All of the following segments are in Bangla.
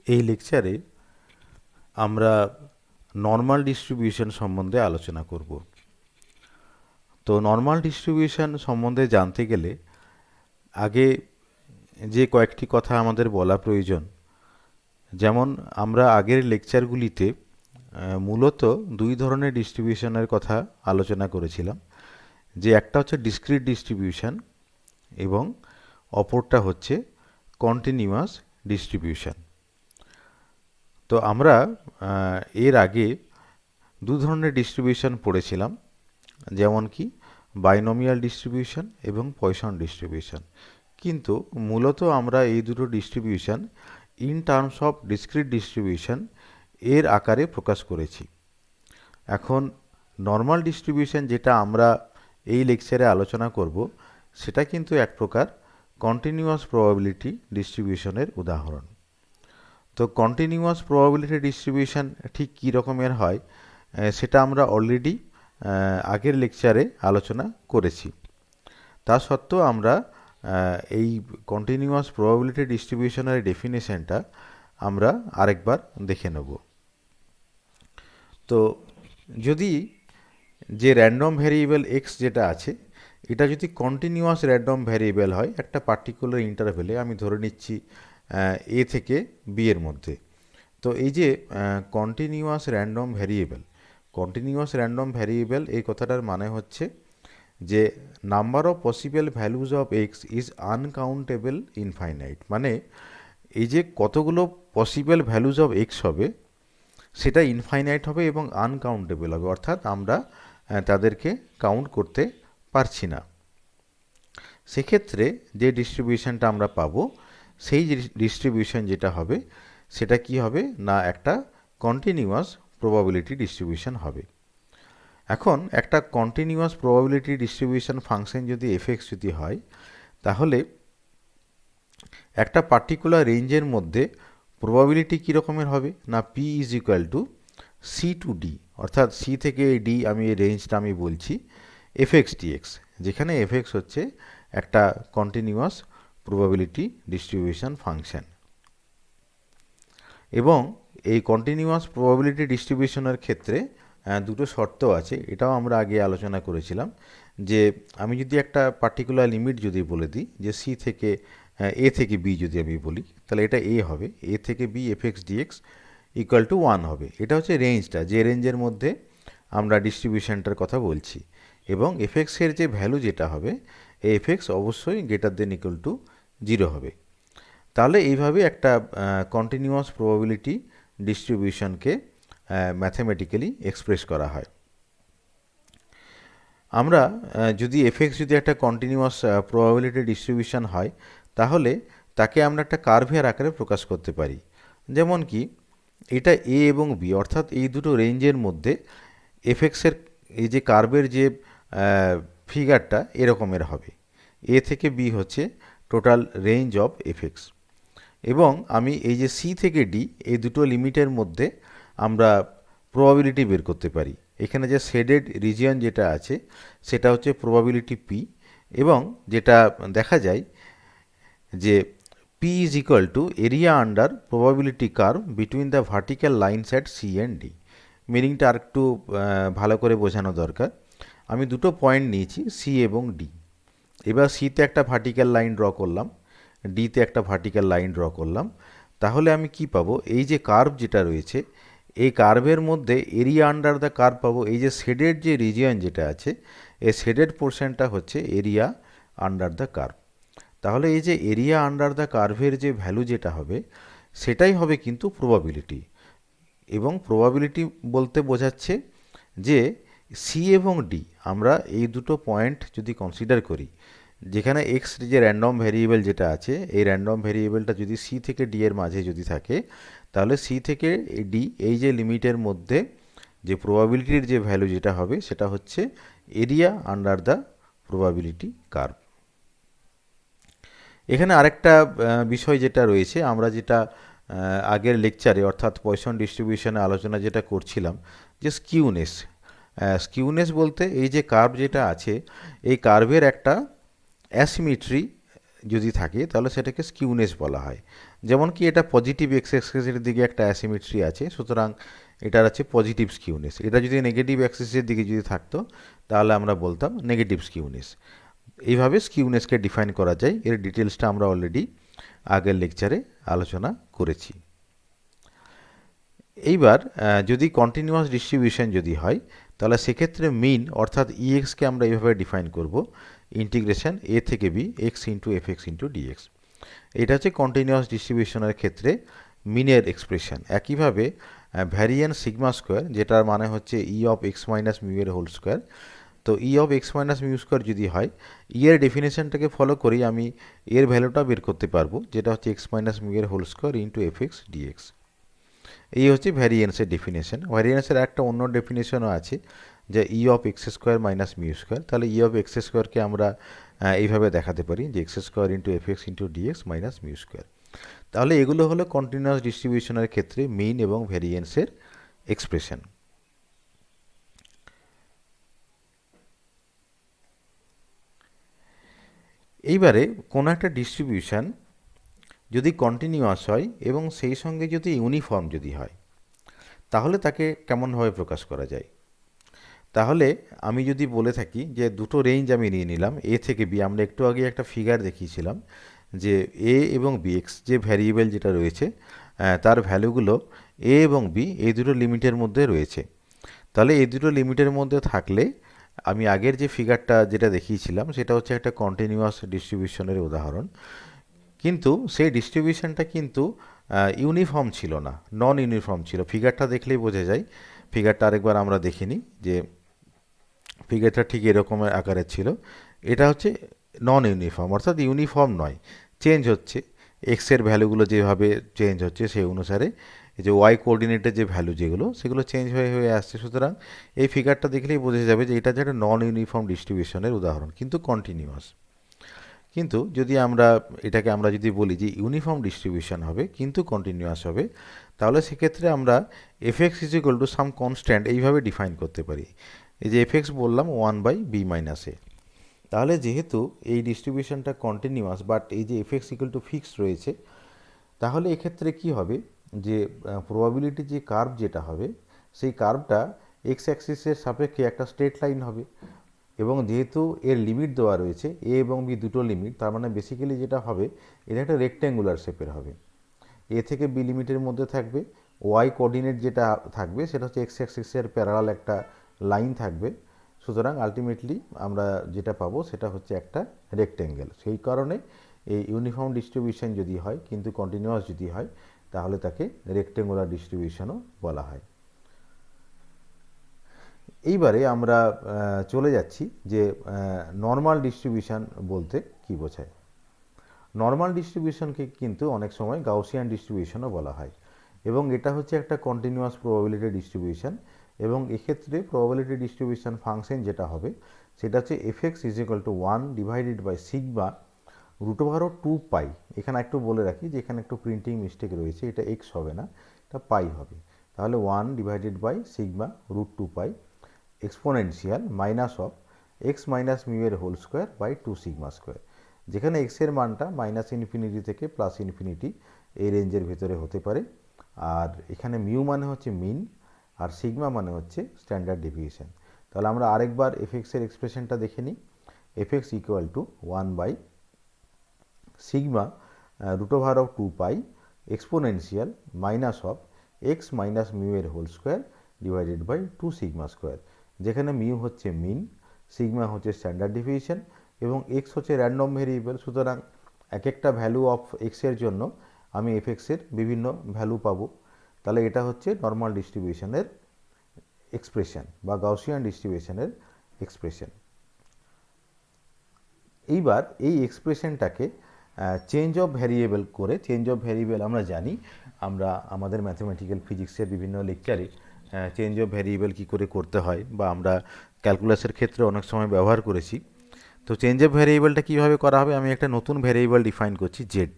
এই লেকচারে আমরা নর্মাল ডিস্ট্রিবিউশন সম্বন্ধে আলোচনা করব। তো নর্মাল ডিস্ট্রিবিউশন সম্বন্ধে জানতে গেলে আগে যে কয়েকটি কথা আমাদের বলা প্রয়োজন, যেমন আমরা আগের লেকচারগুলিতে মূলত দুই ধরনের ডিস্ট্রিবিউশনের কথা আলোচনা করেছিলাম, যে একটা হচ্ছে ডিসক্রিট ডিস্ট্রিবিউশন এবং অপরটা হচ্ছে কন্টিনিউয়াস ডিস্ট্রিবিউশন। তো আমরা এর আগে দু ধরনের ডিস্ট্রিবিউশন পড়েছিলাম, যেমন কি বাইনোমিয়াল ডিস্ট্রিবিউশন এবং পয়সন ডিস্ট্রিবিউশন। কিন্তু মূলত আমরা এই দুটো distribution in terms of discrete distribution এর আকারে প্রকাশ করেছি। এখন নর্মাল ডিস্ট্রিবিউশন যেটা আমরা এই লেকচারে আলোচনা করব, সেটা কিন্তু এক প্রকার কন্টিনিউয়াস প্রবাবিলিটি ডিস্ট্রিবিউশনের উদাহরণ। তো কন্টিনিউয়াস প্রবাবিলিটি ডিস্ট্রিবিউশন ঠিক কী রকমের হয় সেটা আমরা অলরেডি আগের লেকচারে আলোচনা করেছি। তা সত্ত্বেও আমরা এই কন্টিনিউয়াস প্রবাবিলিটি ডিস্ট্রিবিউশনের ডেফিনেশনটা আমরা আরেকবার দেখে নেব। তো যদি যে র্যান্ডম ভ্যারিয়েবল এক্স যেটা আছে, এটা যদি কন্টিনিউয়াস র্যান্ডম ভ্যারিয়েবল হয় একটা পার্টিকুলার ইন্টারভেলে, আমি ধরে নিচ্ছি এ থেকে বি এর মধ্যে, তো এই যে কন্টিনিউয়াস র্যান্ডম ভ্যারিয়েবল এই কথাটার মানে হচ্ছে যে number of possible values of x is uncountable infinite. মানে এই যে কতগুলো পসিবল ভ্যালুজ অফ এক্স হবে সেটা ইনফাইনাইট হবে এবং আনকাউন্টেবল হবে, অর্থাৎ আমরা তাদেরকে কাউন্ট করতে পারছি না। সেক্ষেত্রে যে ডিস্ট্রিবিউশনটা আমরা পাবো, সেই ডিস্ট্রিবিউশন যেটা হবে সেটা কি হবে না, একটা কন্টিনিউয়াস প্রবাবিলিটি ডিস্ট্রিবিউশন হবে। এখন একটা কন্টিনিউয়াস প্রবাবিলিটি ডিস্ট্রিবিউশন ফাংশন যদি এফএক্স যদি হয়, তাহলে একটা পার্টিকুলার রেঞ্জের মধ্যে প্রবাবিলিটি কী রকমের হবে না, P is equal to C to D, অর্থাৎ সি থেকে ডি, আমি এই রেঞ্জটা আমি বলছি এফএক্স ডিএক্স, যেখানে এফএক্স হচ্ছে একটা কন্টিনিউয়াস প্রবাবিলিটি ডিস্ট্রিবিউশন ফাংশন। এবং এই কন্টিনিউয়াস প্রবাবিলিটি ডিস্ট্রিবিউশনের ক্ষেত্রে দুটো শর্ত আছে, এটাও আমরা আগে আলোচনা করেছিলাম। যে আমি যদি একটা পার্টিকুলার লিমিট যদি বলে দিই যে সি থেকে এ থেকে বি যদি আমি বলি, তাহলে এটা এ হবে, এ থেকে B fx dx equal to 1 হবে। এটা হচ্ছে রেঞ্জটা, যে রেঞ্জের মধ্যে আমরা ডিস্ট্রিবিউশনটার কথা বলছি। এবং এফএক্সের যে ভ্যালু যেটা হবে, এই এফএক্স অবশ্যই গ্রেটার দেন ইকুয়াল টু 0 হবে। তাহলে এইভাবে একটা কন্টিনিউয়াস প্রবাবিলিটি ডিস্ট্রিবিউশনকে ম্যাথমেটিক্যালি এক্সপ্রেস করা হয়। আমরা যদি এফএক্স যদি একটা কন্টিনিউয়াস প্রবাবিলিটি ডিস্ট্রিবিউশন হয়, তাহলে তাকে আমরা একটা কার্ভের আকারে প্রকাশ করতে পারি। যেমন কি এটা এ এবং বি, অর্থাৎ এই দুটো রেঞ্জের মধ্যে এফএক্সের এই যে কার্ভের যে ফিগারটা এরকমের হবে। এ থেকে বি হচ্ছে টোটাল রেঞ্জ অফ এফএক্স। এবং আমি এই যে সি থেকে ডি এই দুটো লিমিটের মধ্যে আমরা প্রবাবিলিটি বের করতে পারি। এখানে যে শেডেড রিজিয়ন যেটা আছে সেটা হচ্ছে প্রবাবিলিটি পি, এবং যেটা দেখা যায় যে P is equal to area under probability curve between the vertical lines at C and D. মিনিংটা আর একটু ভালো করে বোঝানো দরকার। আমি দুটো পয়েন্ট নিয়েছি সি এবং ডি, এবার সিতে একটা ভার্টিক্যাল লাইন ড্র করলাম, ডিতে একটা ভার্টিক্যাল লাইন ড্র করলাম, তাহলে আমি কি পাবো, এই যে কার্ভ যেটা রয়েছে এই কার্ভের মধ্যে এরিয়া আন্ডার দ্য কার্ভ পাবো। এই যে শেডেড যে রিজিয়ন যেটা আছে, এই শেডেড পোর্শনটা হচ্ছে এরিয়া আন্ডার দ্য কার্ভ। তাহলে এই যে এরিয়া আন্ডার দ্য কার্ভের যে ভ্যালু যেটা হবে সেটাই হবে কিন্তু প্রবাবিলিটি। এবং প্রবাবিলিটি বলতে বোঝাচ্ছে যে সি এবং ডি, আমরা এই দুটো পয়েন্ট যদি কনসিডার করি, যেখানে এক্স যে র্যান্ডম ভ্যারিয়েবল যেটা আছে, এই র্যান্ডম ভ্যারিয়েবলটা যদি সি থেকে ডি এর মাঝে যদি থাকে, তাহলে সি থেকে ডি এই যে লিমিটের মধ্যে যে প্রবাবিলিটির যে ভ্যালু যেটা হবে সেটা হচ্ছে area under the probability curve. এখানে আরেকটা বিষয় যেটা রয়েছে, আমরা যেটা আগের লেকচারে অর্থাৎ পয়সন ডিস্ট্রিবিউশনে আলোচনা যেটা করছিলাম, যে স্কিউনেস বলতে এই যে কার্ভ যেটা আছে এই কার্ভের একটা অ্যাসিমেট্রি যদি থাকে তাহলে সেটাকে স্কিউনেস বলা হয়। যেমন কি এটা পজিটিভ এক্স অ্যাক্সিসের দিকে একটা অ্যাসিমেট্রি আছে, সুতরাং এটার আছে পজিটিভ স্কিউনেস। এটা যদি নেগেটিভ অ্যাক্সিসের দিকে যদি থাকতো তাহলে আমরা বলতাম নেগেটিভ স্কিউনেস। এইভাবে স্কিউনেসকে ডিফাইন করা যায়। এর ডিটেলসটা আমরা অলরেডি আগের লেকচারে আলোচনা করেছি। এইবার যদি কন্টিনিউয়াস ডিস্ট্রিবিউশন যদি হয় তাহলে সেক্ষেত্রে মিন অর্থাৎ ইএক্সকে আমরা এইভাবে ডিফাইন করব, ইন্টিগ্রেশন এ থেকে B X into F X into dx. এটা হচ্ছে কন্টিনিউয়াস ডিস্ট্রিবিউশনের ক্ষেত্রে মিনের এক্সপ্রেশন। একইভাবে ভ্যারিয়েন্স সিগমা স্কোয়ার, যেটার মানে হচ্ছে ই অফ এক্স মাইনাস মিউ এর হোল স্কোয়ার। তো ই of X minus mu square যদি হয়, ই এর ডেফিনেশনটাকে ফলো করেই আমি এর ভ্যালুটা বের করতে পারবো, যেটা হচ্ছে এক্স মাইনাস মিউ এর whole square into F X dx. এই হচ্ছে ভ্যারিয়েন্সের ডেফিনেশন। ভ্যারিয়েন্সের একটা অন্য ডেফিনেশনও আছে, যে ই of x square minus mu square. তাহলে ই অফ এক্স স্কোয়ারকে আমরা এইভাবে দেখাতে পারি যে X square into F X into dx minus mu square. তাহলে এগুলো হলো কন্টিনিউয়াস ডিস্ট্রিবিউশনের ক্ষেত্রে মিন এবং ভ্যারিয়েন্সের এক্সপ্রেশন। এইবারে কোনো একটা ডিস্ট্রিবিউশন যদি কন্টিনিউয়াস হয় এবং সেই সঙ্গে যদি ইউনিফর্ম যদি হয়, তাহলে তাকে কেমনভাবে প্রকাশ করা যায়? তাহলে আমি যদি বলে থাকি যে দুটো রেঞ্জ আমি নিয়ে নিলাম এ থেকে বি, আমরা একটু আগে একটা ফিগার দেখিয়েছিলাম যে এ এবং বি এক্স যে ভ্যারিয়েবল যেটা রয়েছে তার ভ্যালুগুলো এ এবং বি এই দুটো লিমিটের মধ্যে রয়েছে। তাহলে এই দুটো লিমিটের মধ্যে থাকলে আমি আগের যে ফিগারটা যেটা দেখিয়েছিলাম সেটা হচ্ছে একটা কন্টিনিউয়াস ডিস্ট্রিবিউশনের উদাহরণ। কিন্তু সেই ডিস্ট্রিবিউশনটা কিন্তু ইউনিফর্ম ছিল না, নন ইউনিফর্ম ছিল। ফিগারটা দেখলেই বোঝা যায়। ফিগারটা আরেকবার আমরা দেখে নিই যে ফিগারটা ঠিক এরকমের আকারের ছিল। এটা হচ্ছে নন ইউনিফর্ম, অর্থাৎ ইউনিফর্ম নয়, চেঞ্জ হচ্ছে। এক্সের ভ্যালুগুলো যেভাবে চেঞ্জ হচ্ছে সেই অনুসারে এই যে ওয়াই কোঅর্ডিনেটের যে ভ্যালু যেগুলো সেগুলো চেঞ্জ হয়ে হয়ে আসছে। সুতরাং এই ফিগারটা দেখলেই বোঝা যাবে যে এটা যে একটা নন ইউনিফর্ম ডিস্ট্রিবিউশনের উদাহরণ, কিন্তু কন্টিনিউয়াস। কিন্তু যদি আমরা এটাকে আমরা যদি বলি যে ইউনিফর্ম ডিস্ট্রিবিউশন হবে কিন্তু কন্টিনিউয়াস হবে, তাহলে সেক্ষেত্রে আমরা F X is equal to some constant এইভাবে ডিফাইন করতে পারি। এই যে এফ এক্স বললাম 1/b-a। তাহলে যেহেতু এই ডিস্ট্রিবিউশনটা কন্টিনিউয়াস বাট এই যে F X equal two fixed রয়েছে, তাহলে এক্ষেত্রে কি হবে যে প্রবাবিলিটি যে কার্ভ যেটা হবে সেই কার্ভটা এক্স অ্যাক্সিসের সাপেক্ষে একটা স্ট্রেট লাইন হবে। এবং যেহেতু এর লিমিট দেওয়া রয়েছে এ এবং বি দুটো লিমিট, তার মানে বেসিক্যালি যেটা হবে এটা একটা রেক্ট্যাঙ্গুলার শেপের হবে। এ থেকে বি লিমিটের মধ্যে থাকবে, ওয়াই কোঅর্ডিনেট যেটা থাকবে সেটা হচ্ছে এক্স অ্যাক্সিসের প্যারালাল একটা লাইন থাকবে। সুতরাং আলটিমেটলি আমরা যেটা পাবো সেটা হচ্ছে একটা রেক্ট্যাঙ্গেল। সেই কারণে এই ইউনিফর্ম ডিস্ট্রিবিউশন যদি হয় কিন্তু কন্টিনিউয়াস যদি হয়, তাহলে তাকে রেক্ট্যাঙ্গুলার ডিস্ট্রিবিউশনও বলা হয়। এইবারে আমরা চলে যাচ্ছি যে নর্মাল ডিস্ট্রিবিউশন বলতে কি বোঝায়। নর্মাল ডিস্ট্রিবিউশনকে কিন্তু অনেক সময় গাউসিয়ান ডিস্ট্রিবিউশনও বলা হয়, এবং এটা হচ্ছে একটা কন্টিনিউয়াস প্রবাবিলিটি ডিস্ট্রিবিউশন। এবং এক্ষেত্রে প্রবাবিলিটি ডিস্ট্রিবিউশন ফাংশন যেটা হবে সেটা হচ্ছে F X is equal to 1/সিগমা √2π। এখানে একটু বলে রাখি যে এখানে একটু প্রিন্টিং মিস্টেক রয়েছে, এটা এক্স হবে না, এটা পাই হবে। তাহলে 1/সিগমা √2π exponential minus of X minus mu এর whole square by 2 sigma square, যেখানে এক্স এর মানটা -ইনফিনিটি থেকে +ইনফিনিটি এই রেঞ্জের ভিতরে হতে পারে। আর এখানে মিউ মানে হচ্ছে মিন, আর সিগমা মানে হচ্ছে স্ট্যান্ডার্ড ডেভিয়েশন। তাহলে আমরা আরেকবার এফ এক্সের এক্সপ্রেশনটা দেখে নিই। এফ এক্স ইকুয়াল টু 1/সিগমা √2π exponential minus of X minus mu এর whole square divided by 2 sigma square, যেখানে মিউ হচ্ছে মিন, সিগমা হচ্ছে স্ট্যান্ডার্ড ডেভিয়েশন এবং এক্স হচ্ছে র্যান্ডম ভেরিয়েবল। সুতরাং এক একটা ভ্যালু অফ এক্সের জন্য আমি এফ এক্সের বিভিন্ন ভ্যালু পাবো। তাহলে এটা হচ্ছে নর্মাল ডিস্ট্রিবিউশনের এক্সপ্রেশন বা গাউসিয়ান ডিস্ট্রিবিউশনের এক্সপ্রেশন। এইবার এই এক্সপ্রেশনটাকে চেঞ্জ অফ ভ্যারিয়েবল করে, চেঞ্জ অফ ভ্যারিয়েবল আমরা জানি, আমরা আমাদের ম্যাথমেটিক্যাল ফিজিক্সের বিভিন্ন লেকচারে চেঞ্জ অফ ভ্যারিয়েবল কী করে করতে হয় বা আমরা ক্যালকুলাসের ক্ষেত্রে অনেক সময় ব্যবহার করেছি। তো চেঞ্জ অফ ভ্যারিয়েবলটা কীভাবে করা হবে, আমি একটা নতুন ভ্যারিয়েবল ডিফাইন করছি জেড।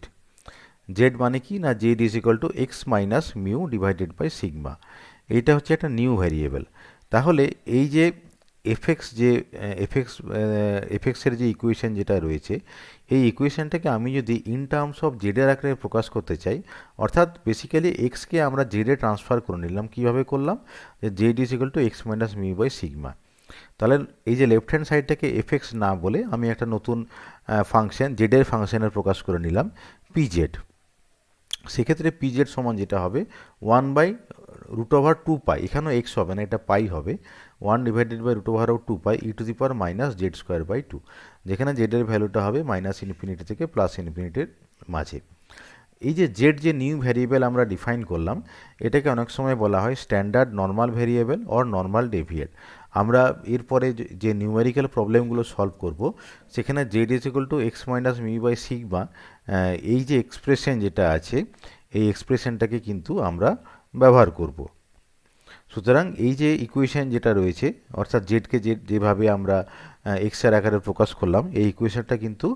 জেড মানে কি না, Z is equal to x minus mu divided by sigma. এইটা হচ্ছে একটা নিউ ভ্যারিয়েবল। তাহলে এই যে এফএক্স যে এফএক্সের যে ইকুয়েশন যেটা রয়েছে, এই ইকুয়েশনটাকে আমি যদি ইন টার্মস অফ জেডের আকারে প্রকাশ করতে চাই, অর্থাৎ বেসিক্যালি এক্সকে আমরা জেডে ট্রান্সফার করে নিলাম। কীভাবে করলাম? যে Z is equal to x minus mu by sigma. তাহলে এই যে লেফট হ্যান্ড সাইডটাকে এফএক্স না বলে আমি একটা নতুন ফাংশন জেডের ফাংশনের প্রকাশ করে নিলাম পিজেড। সেক্ষেত্রে পিজেড সমান যেটা হবে 1/√2 পাই, এখানেও এক্স হবে না, এটা পাই হবে, 1/√2 পাই e⁻² - z²/2, যেখানে জেডের ভ্যালুটা হবে -ইনফিনিটি থেকে +ইনফিনিটির মাঝে। এই যে জেড যে নিউ ভ্যারিয়েবল আমরা ডিফাইন করলাম, এটাকে অনেক সময় বলা হয় standard normal variable or normal deviate. আমরা এরপরে যে নিউমেরিক্যাল প্রবলেমগুলো সলভ করব, সেখানে Z is equal to x minus mu by sigma, এই যে এক্সপ্রেশন যেটা আছে, এই এক্সপ্রেশনটাকে কিন্তু আমরা ব্যবহার করব। সুতরাং এই যে ইকুয়েশন যেটা রয়েছে, অর্থাৎ জেডকে যেভাবে আমরা এক্সের আকারে প্রকাশ করলাম, এই ইকুয়েশনটা কিন্তু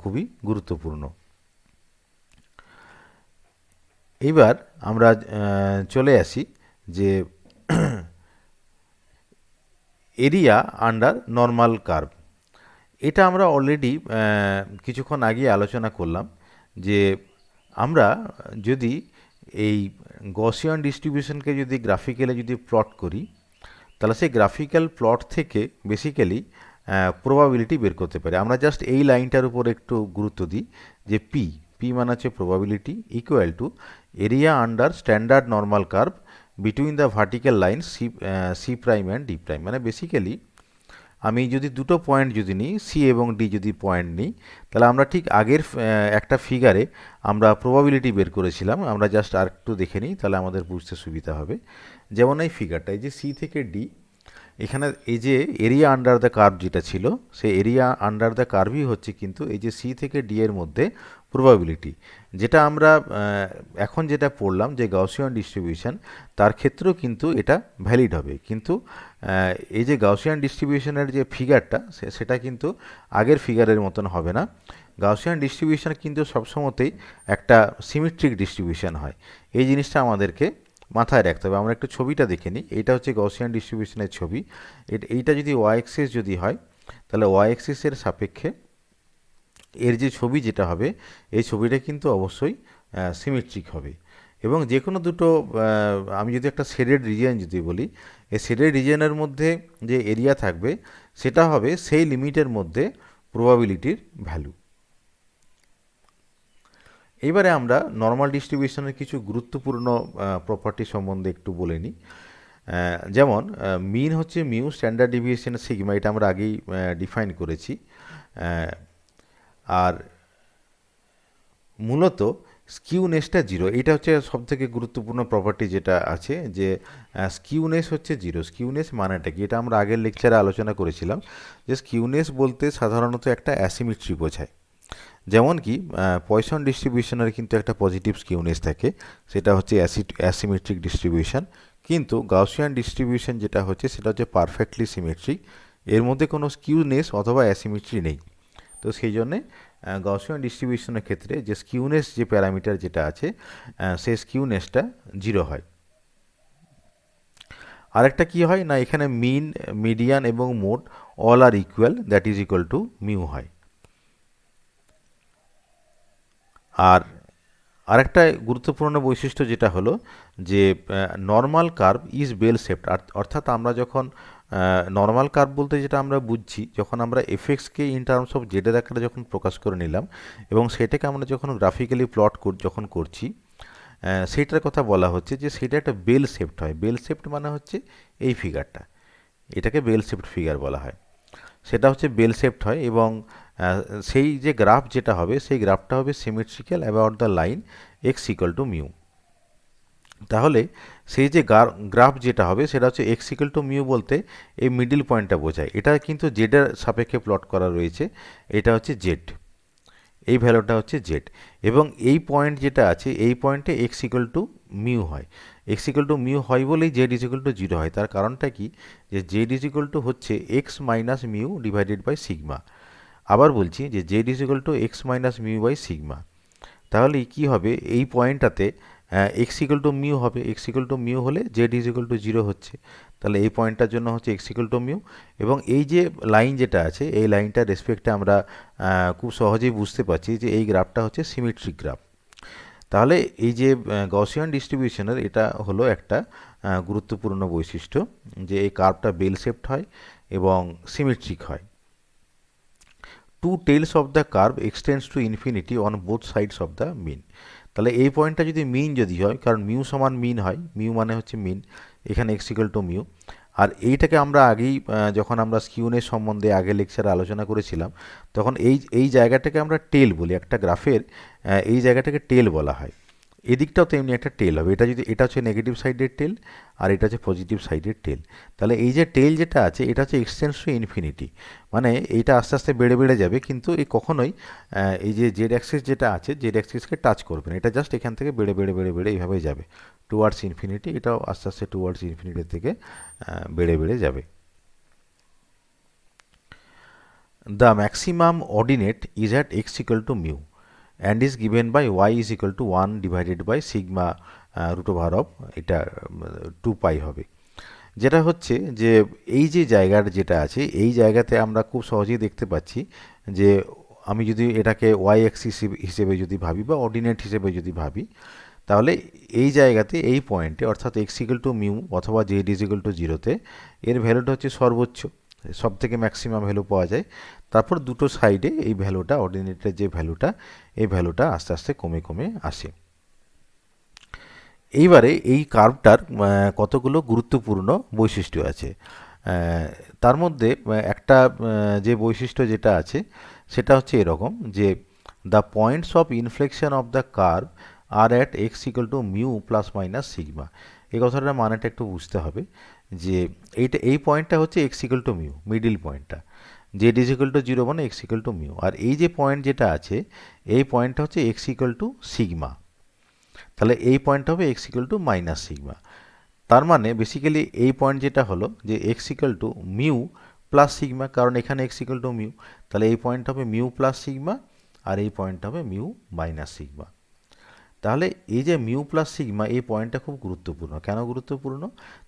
খুবই গুরুত্বপূর্ণ। এইবার আমরা চলে আসি যে এরিয়া আন্ডার নর্মাল কার্ভ। এটা আমরা অলরেডি কিছুক্ষণ আগে আলোচনা করলাম যে আমরা যদি এই গসিয়ান ডিস্ট্রিবিউশনকে যদি গ্রাফিক্যালি যদি প্লট করি, তাহলে সেই গ্রাফিক্যাল প্লট থেকে বেসিক্যালি প্রবাবিলিটি বের করতে পারি। আমরা জাস্ট এই লাইনটার উপর একটু গুরুত্ব দিই যে পি মানে হচ্ছে probability equal to area under standard normal curve between the vertical line C prime and D prime. মানে বেসিক্যালি আমি যদি দুটো পয়েন্ট যদি নিই, সি এবং ডি যদি পয়েন্ট নিই, তাহলে আমরা ঠিক আগের একটা ফিগারে আমরা প্রবাবিলিটি বের করেছিলাম। আমরা জাস্ট আর একটু দেখে নিই, তাহলে আমাদের বুঝতে সুবিধা হবে। যেমন এই ফিগারটা, এই যে সি থেকে ডি, এখানে এই যে এরিয়া আন্ডার দ্য কার্ভ যেটা ছিল, সেই এরিয়া আন্ডার দ্য কার্ভই হচ্ছে কিন্তু এই যে সি থেকে ডি এর মধ্যে প্রবাবিলিটি, যেটা আমরা এখন যেটা পড়লাম যে গাউসিয়ান ডিস্ট্রিবিউশন, তার ক্ষেত্রেও কিন্তু এটা ভ্যালিড হবে। কিন্তু এই যে গাউসিয়ান ডিস্ট্রিবিউশনের যে ফিগারটা, সেটা কিন্তু আগের ফিগারের মতন হবে না। গাউসিয়ান ডিস্ট্রিবিউশন কিন্তু সবসময়তেই একটা সিমেট্রিক ডিস্ট্রিবিউশন হয়, এই জিনিসটা আমাদেরকে মাথায় রাখতে হবে। আমরা একটু ছবিটা দেখে নিই। এইটা হচ্ছে গসিয়ান ডিস্ট্রিবিউশনের ছবি। এইটা যদি ওয়াই অ্যাক্সিস যদি হয়, তাহলে ওয়াই অ্যাক্সিসের সাপেক্ষে এর যে ছবি যেটা হবে, এই ছবিটা কিন্তু অবশ্যই সিমেট্রিক হবে। এবং যে কোনো দুটো, আমি যদি একটা শেডেড রিজিয়ন যদি বলি, এই শেডেড রিজিয়নের মধ্যে যে এরিয়া থাকবে, সেটা হবে সেই লিমিটের মধ্যে প্রবাবিলিটির ভ্যালু। এইবারে আমরা নর্মাল ডিস্ট্রিবিউশনের কিছু গুরুত্বপূর্ণ প্রপার্টি সম্বন্ধে একটু বলে নিই। যেমন মিন হচ্ছে মিউ, স্ট্যান্ডার্ড ডিভিয়েশন সিগমা, এটা আমরা আগেই ডিফাইন করেছি। আর মূলত স্কিউনেসটা জিরো, এটা হচ্ছে সবথেকে গুরুত্বপূর্ণ প্রপার্টি যেটা আছে, যে স্কিউনেস হচ্ছে জিরো। স্কিউনেস মানেটা কি, এটা আমরা আগের লেকচারে আলোচনা করেছিলাম যে স্কিউনেস বলতে সাধারণত একটা অ্যাসিমেট্রি বোঝায়। যেমন কি পয়সন ডিস্ট্রিবিউশনের কিন্তু একটা পজিটিভ স্কিউনেস থাকে, সেটা হচ্ছে অ্যাসিমেট্রিক ডিস্ট্রিবিউশন। কিন্তু গাউসিয়ান ডিস্ট্রিবিউশন যেটা হচ্ছে, সেটা হচ্ছে পারফেক্টলি সিমেট্রিক, এর মধ্যে কোনো স্কিউনেস অথবা অ্যাসিমেট্রি নেই। তো সেই জন্যে গাউসিয়ান ডিস্ট্রিবিউশনের ক্ষেত্রে যে স্কিউনেস যে প্যারামিটার যেটা আছে, সেই স্কিউনেসটা জিরো হয়। আরেকটা কি হয় না, এখানে মিন, মিডিয়ান এবং mode all are equal, that is equal to mu হয়। আর আরেকটা গুরুত্বপূর্ণ বৈশিষ্ট্য যেটা হলো যে normal curve is bell shaped, অর্থাৎ আমরা যখন নর্মাল কার্ভ বলতে যেটা আমরা বুঝছি, যখন আমরা এফএক্সকে ইন টার্মস অফ জেডের আকারে যখন প্রকাশ করে নিলাম এবং সেটাকে আমরা যখন গ্রাফিক্যালি প্লট যখন করছি, সেইটার কথা বলা হচ্ছে যে সেটা একটা বেল শেপড হয়। বেল শেপড মানে হচ্ছে এই ফিগারটা, এটাকে বেল শেপড ফিগার বলা হয়। সেটা হচ্ছে বেল শেপড হয় এবং সেই যে গ্রাফ যেটা হবে, সেই গ্রাফটা হবে symmetrical about the line x equal to mu. তাহলে সেই যে গ্রাফ যেটা হবে, সেটা হচ্ছে এক্স ইকুয়াল টু মিউ বলতে এই মিডিল পয়েন্টটা বোঝায়। এটা কিন্তু জেডের সাপেক্ষে প্লট করা রয়েছে, এটা হচ্ছে জেড, এই ভ্যালুটা হচ্ছে জেড। এবং এই পয়েন্ট যেটা আছে, এই পয়েন্টে এক্স ইকুয়াল টু মিউ হয়। এক্স ইকুয়াল টু মিউ হয় বলেই Z is equal to zero হয়। তার কারণটা কি, যে জেড ইজ ইকুয়াল টু হচ্ছে X minus mu divided by sigma. আবার বলছি যে Z is equal to x minus mu by sigma. তাহলে কি হবে, এই পয়েন্টটাতে এক্স ইকুয়াল টু মিউ হবে, এক্স ইকুয়াল টু মিউ হলে Z is equal to zero হচ্ছে, তাহলে এই পয়েন্টটার জন্য হচ্ছে এক্স ইকুয়াল টু মিউ। এবং এই যে লাইন যেটা আছে এই লাইনটার রেসপেক্টে আমরা খুব সহজেই বুঝতে পারছি যে এই গ্রাফটা হচ্ছে সিমেট্রিক গ্রাফ। তাহলে এই যে গসিয়ান ডিস্ট্রিবিউশনের এটা হলো একটা গুরুত্বপূর্ণ বৈশিষ্ট্য যে এই কার্ভটা বেল শেপড হয় এবং সিমেট্রিক হয়। Two tails of the curve extends to infinity on both sides of the mean. তাহলে এই পয়েন্টটা যদি মিন যদি হয়, কারণ মিউ সমান মিন হয়, মিউ মানে হচ্ছে মিন, এখানে এক্স ইকুয়াল টু মিউ। আর এইটাকে আমরা আগেই যখন আমরা স্কিউনেস সম্বন্ধে আগে লেকচারে আলোচনা করেছিলাম তখন এই জায়গাটাকে আমরা টেল বলি, একটা গ্রাফের এই জায়গাটাকে টেল বলা হয়। এদিকটাও তেমনি একটা টেল হবে, এটা যদি এটা হচ্ছে নেগেটিভ সাইডের টেল আর এটা হচ্ছে পজিটিভ সাইডের টেল। তাহলে এই যে টেল যেটা আছে এটা হচ্ছে এক্সটেন্স টু ইনফিনিটি, মানে এইটা আস্তে আস্তে বেড়ে বেড়ে যাবে, কিন্তু এই কখনোই এই যে জেড অ্যাক্সিস যেটা আছে জেড অ্যাক্সিসকে টাচ করবে না, এটা জাস্ট এখান থেকে বেড়ে বেড়ে বেড়ে বেড়ে এইভাবেই যাবে টুয়ার্ডস ইনফিনিটি, এটাও আস্তে আস্তে টুয়ার্ডস ইনফিনিটির থেকে বেড়ে বেড়ে যাবে। The maximum ordinate is at X equal to mu and is given by y is equal to 1 divided by sigma root over of এটা 2 পাই হবে। যেটা হচ্ছে যে এই যে জায়গার যেটা আছে এই জায়গাতে আমরা খুব সহজেই দেখতে পাচ্ছি যে আমি যদি এটাকে y অ্যাক্সিস হিসেবে যদি ভাবি বা অর্ডিনেট হিসেবে যদি ভাবি, তাহলে এই জায়গাতে এই পয়েন্টে অর্থাৎ এক্স ইকুয়াল টু মিউ অথবা জেড ইজ ইকুয়াল টু জিরোতে এর ভ্যালুটা হচ্ছে সর্বোচ্চ, সব থেকে ম্যাক্সিমাম ভ্যালু পাওয়া যায়। তারপর দুটো সাইডে এই ভ্যালুটা অর্ডিনেটের যে ভ্যালুটা এই ভ্যালুটা আস্তে আস্তে কমে কমে আসে। এইবারে এই কার্ভটার কতগুলো গুরুত্বপূর্ণ বৈশিষ্ট্য আছে, তার মধ্যে একটা যে বৈশিষ্ট্য যেটা আছে সেটা হচ্ছে এরকম যে the points of inflection of the curve are at X equal to mu plus minus sigma. এই কথাটার মানেটা একটু বুঝতে হবে যে এই পয়েন্টটা হচ্ছে X equal to mu, middle পয়েন্টটা, Z is equal to zero মানে এক্স ইকুয়াল টু মিউ, আর এই যে পয়েন্ট যেটা আছে এই পয়েন্টটা হচ্ছে এক্স ইকুয়াল টু সিগমা, তাহলে এই পয়েন্টটা হবে X equal two minus sigma. তার মানে বেসিক্যালি এই পয়েন্ট যেটা হলো যে x equal to mu plus sigma, কারণ এখানে এক্স ইকুয়াল টু মিউ, তাহলে এই পয়েন্ট হবে মিউ প্লাস সিগমা আর এই পয়েন্ট হবে মিউ মাইনাস সিগমা। তাহলে এই যে মিউ প্লাস সিগমা এই পয়েন্টটা খুব গুরুত্বপূর্ণ। কেন গুরুত্বপূর্ণ?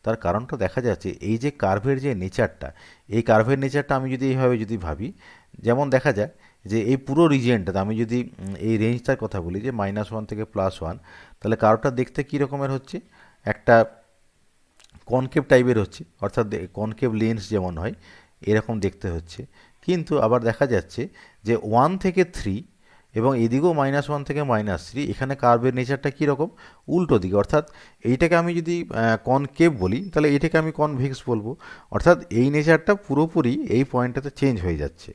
তার কারণটা দেখা যাচ্ছে এই যে কার্ভের যে নেচারটা, এই কার্ভের নেচারটা আমি যদি এইভাবে যদি ভাবি, যেমন দেখা যায় যে এই পুরো রিজিয়নটাতে আমি যদি এই রেঞ্জটার কথা বলি যে -1 থেকে +1, তাহলে কার্ভটা দেখতে কী রকমের হচ্ছে, একটা কনকেভ টাইপের হচ্ছে, অর্থাৎ কনকেভ লেন্স যেমন হয় এরকম দেখতে হচ্ছে। কিন্তু আবার দেখা যাচ্ছে যে 1 থেকে 3 এবং এদিকেও -1 থেকে -3, এখানে কার্ভের নেচারটা কীরকম, উল্টো দিকে, অর্থাৎ এইটাকে আমি যদি কনকেভ বলি তাহলে এটাকে আমি কনভেক্স বলবো, অর্থাৎ এই নেচারটা পুরোপুরি এই পয়েন্টটাতে চেঞ্জ হয়ে যাচ্ছে।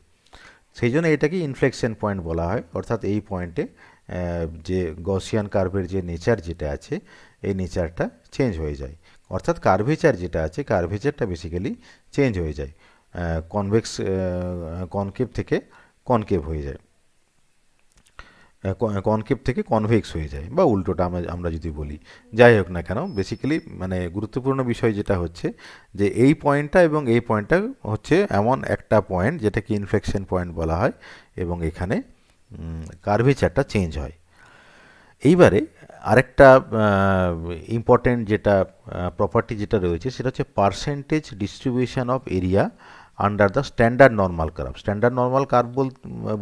সেই জন্য এটাকে ইনফ্লেকশন পয়েন্ট বলা হয়, অর্থাৎ এই পয়েন্টে যে গসিয়ান কার্ভের যে নেচার যেটা আছে এই নেচারটা চেঞ্জ হয়ে যায়, অর্থাৎ কার্ভেচার যেটা আছে কার্ভেচারটা বেসিক্যালি চেঞ্জ হয়ে যায়, কনভেক্স কনকেভ থেকে কনকেভ হয়ে যায়, কনকেভ থেকে কনভেক্স হয়ে যায়, বা উল্টোটা আমরা যদি বলি, যাই হোক না কেন বেসিক্যালি মানে গুরুত্বপূর্ণ বিষয় যেটা হচ্ছে যে এই পয়েন্টটা এবং এই পয়েন্টটা হচ্ছে এমন একটা পয়েন্ট যেটাকে ইনফ্লেকশন পয়েন্ট বলা হয় এবং এখানে কার্ভেচারটা চেঞ্জ হয়। এইবারে আরেকটা ইম্পর্টেন্ট যেটা প্রপার্টি যেটা রয়েছে সেটা হচ্ছে percentage distribution of area under the standard normal curve. Standard normal curve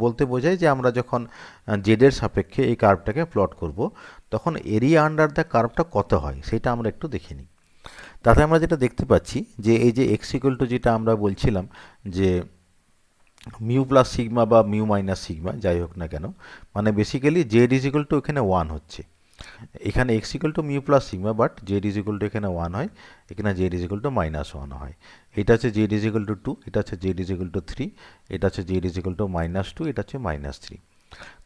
বলতে বোঝায় যে আমরা যখন জেডের সাপেক্ষে এই কার্ভটাকে প্লট করব তখন এরিয়া আন্ডার দ্য কার্ভটা কত হয় সেটা আমরা একটু দেখে নিই। তাতে আমরা যেটা দেখতে পাচ্ছি যে এই যে এক্স ইকুয়াল টু যেটা আমরা বলছিলাম যে মিউ প্লাস সিগমা বা মিউ মাইনাস সিগমা যাই হোক না কেন, মানে basically Z is equal two এখানে 1 হচ্ছে, এখানে x equal to mu plus sigma, but Z is equal two এখানে 1 হয়, এখানে জেড ইজ ইকুয়াল টু -1 হয়। এটা হচ্ছে জেড ইজ ইকুয়াল টু 2, এটা হচ্ছে জেড ইজ ইকুয়াল টু 3, এটা হচ্ছে জেড ইজ ইকুয়াল টু -2, এটা হচ্ছে -3।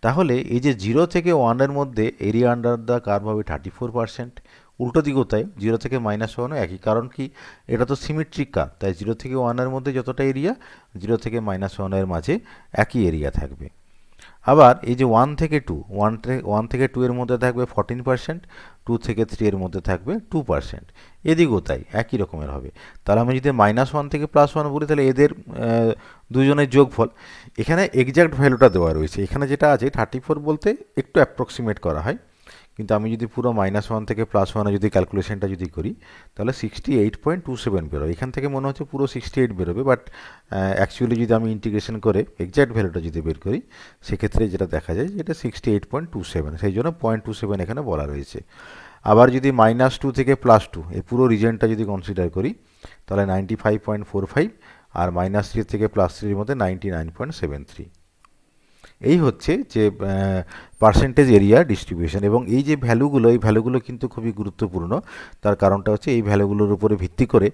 তাহলে এই যে 0 থেকে 1-এর মধ্যে এরিয়া আন্ডার দ্য কার্ভ হবে 34%, উল্টো দিকেও তাই, 0 থেকে -1ও একই, কারণ কি এটা তো সিমেট্রিক কার্ভ, তাই 0 থেকে 1-এর মধ্যে যতটা এরিয়া 0 থেকে -1-এর মাঝে একই এরিয়া থাকবে। আবার এই যে 1 থেকে 2, 1 থেকে 2 এর মধ্যে থাকবে 14%, 2 থেকে 3 এর মধ্যে থাকবে 2%, এদিকেও তাই একই রকমের হবে। তাহলে আমি যদি -1 থেকে +1 বলি তাহলে এদের দুজনের যোগফল, এখানে এক্স্যাক্ট ভ্যালুটা দেওয়া রয়েছে, এখানে যেটা আছে 34 বলতে একটু অ্যাপ্রক্সিমেট করা হয়, কিন্তু আমি যদি পুরো -1 থেকে +1 যদি ক্যালকুলেশনটা যদি করি তাহলে 68.27 বেরোবে। এখান থেকে মনে হচ্ছে পুরো 68 বেরোবে, বাট অ্যাকচুয়ালি যদি আমি ইন্টিগ্রেশন করে এক্স্যাক্ট ভ্যালুটা যদি বের করি সেক্ষেত্রে যেটা দেখা যায় যে এটা 68.27, সেই জন্য 0.27 এখানে বলা রয়েছে। আবার যদি -2 থেকে +2 এই পুরো রিজনটা যদি কনসিডার করি তাহলে 95.45, আর -3 থেকে +3 মধ্যে 99.73। এই হচ্ছে যে পার্সেন্টেজ এরিয়া ডিস্ট্রিবিউশন। এবং এই যে ভ্যালুগুলো, এই ভ্যালুগুলো কিন্তু খুবই গুরুত্বপূর্ণ। তার কারণটা হচ্ছে এই ভ্যালুগুলোর উপরে ভিত্তি করে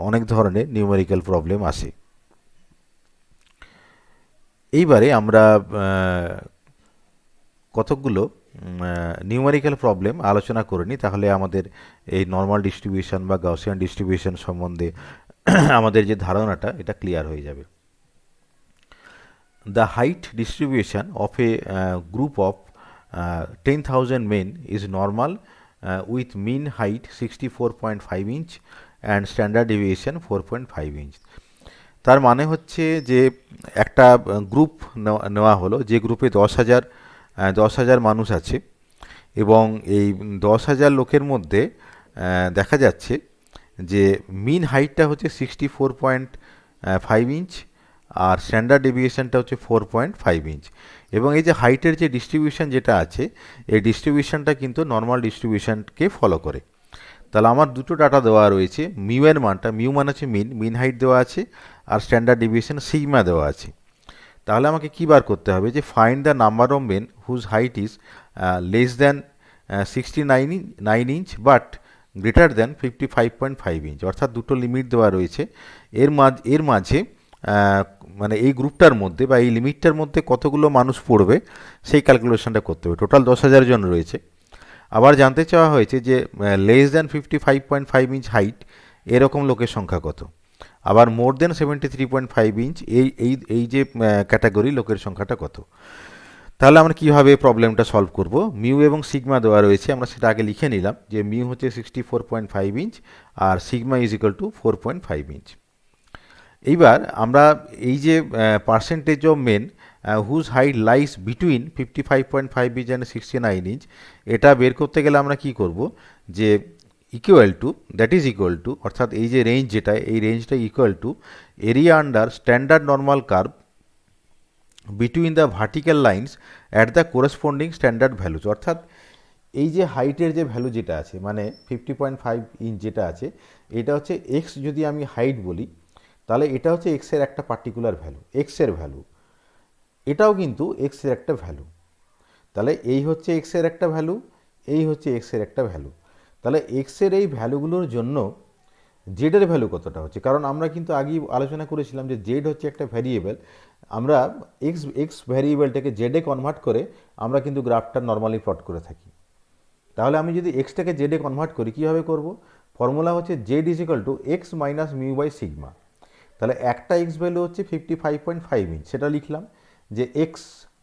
অনেক ধরনের নিউমেরিক্যাল প্রবলেম আসে। এইবারে আমরা কতকগুলো নিউমেরিক্যাল প্রবলেম আলোচনা করে নিই, তাহলে আমাদের এই নর্মাল ডিস্ট্রিবিউশন বা গাউসিয়ান ডিস্ট্রিবিউশন সম্বন্ধে আমাদের যে ধারণাটা এটা ক্লিয়ার হয়ে যাবে। The height distribution of a group of 10,000 men is normal with mean height 64.5 inch and standard deviation 4.5 inch. তার মানে হচ্ছে যে একটা গ্রুপ নেওয়া হলো, যে গ্রুপে 10,000 মানুষ আছে, এবং এই 10,000 লোকের মধ্যে দেখা যাচ্ছে যে মিন হাইটটা হচ্ছে 64.5 ইঞ্চ আর স্ট্যান্ডার্ড ডেভিয়েশনটা হচ্ছে 4.5 ইঞ্চ। এবং এই যে হাইটের যে ডিস্ট্রিবিউশন যেটা আছে, এই ডিস্ট্রিবিউশনটা কিন্তু নর্মাল ডিস্ট্রিবিউশনকে ফলো করে। তাহলে আমার দুটো ডাটা দেওয়া রয়েছে, মিউ এর মানটা, মিউ মানে হচ্ছে মিন হাইট দেওয়া আছে, আর স্ট্যান্ডার্ড ডেভিয়েশন সিগমা দেওয়া আছে। তাহলে আমাকে কী বার করতে হবে যে find the number of men whose height is less than 69 inch but greater than 55.5 inch. অর্থাৎ দুটো লিমিট দেওয়া রয়েছে, এর মাঝে মানে এই গ্রুপটার মধ্যে বা এই লিমিটটার মধ্যে কতগুলো মানুষ পড়বে সেই ক্যালকুলেশনটা করতে হবে। টোটাল 10,000 জন রয়েছে। আবার জানতে চাওয়া হয়েছে যে লেস দ্যান 55.5 ইঞ্চ হাইট এরকম লোকের সংখ্যা কত, আবার মোর দেন 73.5 ইঞ্চ এই যে ক্যাটাগরি লোকের সংখ্যাটা কত। তাহলে আমরা কীভাবে প্রবলেমটা সলভ করব? মিউ এবং সিগমা দেওয়া রয়েছে, আমরা সেটা আগে লিখে নিলাম যে মিউ হচ্ছে 64.5 ইঞ্চ আর sigma is equal to 4.5 inch. এইবার আমরা এই যে percentage of men whose height lies between 55.5 inch and 69 inch, এটা বের করতে গেলে আমরা কি করব যে equal to, that is equal to, অর্থাৎ এই যে রেঞ্জ যেটা, এই রেঞ্জটা equal to area under standard normal curve between the vertical lines at the corresponding standard values. অর্থাৎ এই যে হাইটের যে ভ্যালু যেটা আছে, মানে 50.5 ইঞ্চ যেটা আছে, এটা হচ্ছে এক্স যদি আমি হাইট বলি, তাহলে এটা হচ্ছে এক্সের একটা পার্টিকুলার ভ্যালু, এক্সের ভ্যালু, এটাও কিন্তু এক্সের একটা ভ্যালু। তাহলে এই হচ্ছে এক্সের একটা ভ্যালু, এই হচ্ছে এক্সের একটা ভ্যালু। তাহলে এক্সের এই ভ্যালুগুলোর জন্য জেডের ভ্যালু কতটা হচ্ছে, কারণ আমরা কিন্তু আগেই আলোচনা করেছিলাম যে জেড হচ্ছে একটা ভ্যারিয়েবল। আমরা এক্স ভ্যারিয়েবলটাকে জেডে কনভার্ট করে আমরা কিন্তু গ্রাফটা নর্মালি প্লট করে থাকি। তাহলে আমি যদি এক্সটাকে জেডে কনভার্ট করি, কীভাবে করব? ফর্মুলা হচ্ছে Z is equal to x minus mu by sigma. তাহলে একটা এক্স ভ্যালু হচ্ছে 55.5 ইঞ্চ, সেটা লিখলাম যে এক্স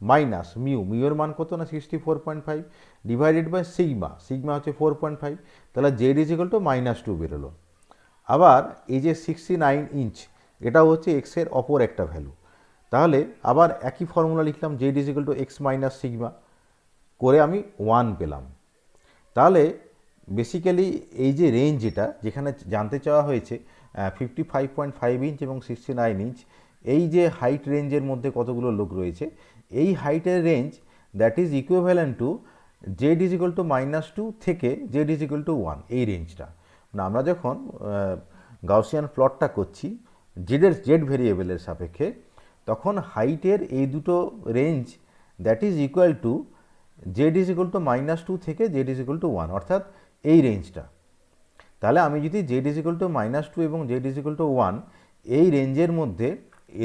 মাইনাস মিউর মান কত না 64.5 ডিভাইডেড বাই সিগমা হচ্ছে 4.5। তাহলে জেড ইজ ইকাল টু -2 বেরোলো। আবার এই যে 69 ইঞ্চ, এটাও হচ্ছে এক্সের অপর একটা ভ্যালু। তাহলে আবার একই ফর্মুলা লিখলাম, Z is equal to x minus sigma করে আমি 1 পেলাম। তাহলে বেসিক্যালি এই যে রেঞ্জ যেটা, যেখানে জানতে চাওয়া হয়েছে 55.5 ইঞ্চ এবং 69 ইঞ্চ, এই যে হাইট রেঞ্জের মধ্যে কতগুলো লোক রয়েছে, এই হাইটের range that is equivalent to Z is equal to -2 থেকে জেড ইজ ইকুয়াল টু 1, এই রেঞ্জটা। মানে আমরা যখন গাউসিয়ান প্লটটা করছি জেড ভেরিয়েবলের সাপেক্ষে, তখন হাইটের এই দুটো range that is equal two Z is equal to -2 থেকে জেড ইজ ইকুয়াল টু 1, অর্থাৎ এই রেঞ্জটা। তাহলে আমি যদি জেড ইজ ইকুয়াল টু -2 এবং জেড ইজ ইকুয়াল টু 1 এই রেঞ্জের মধ্যে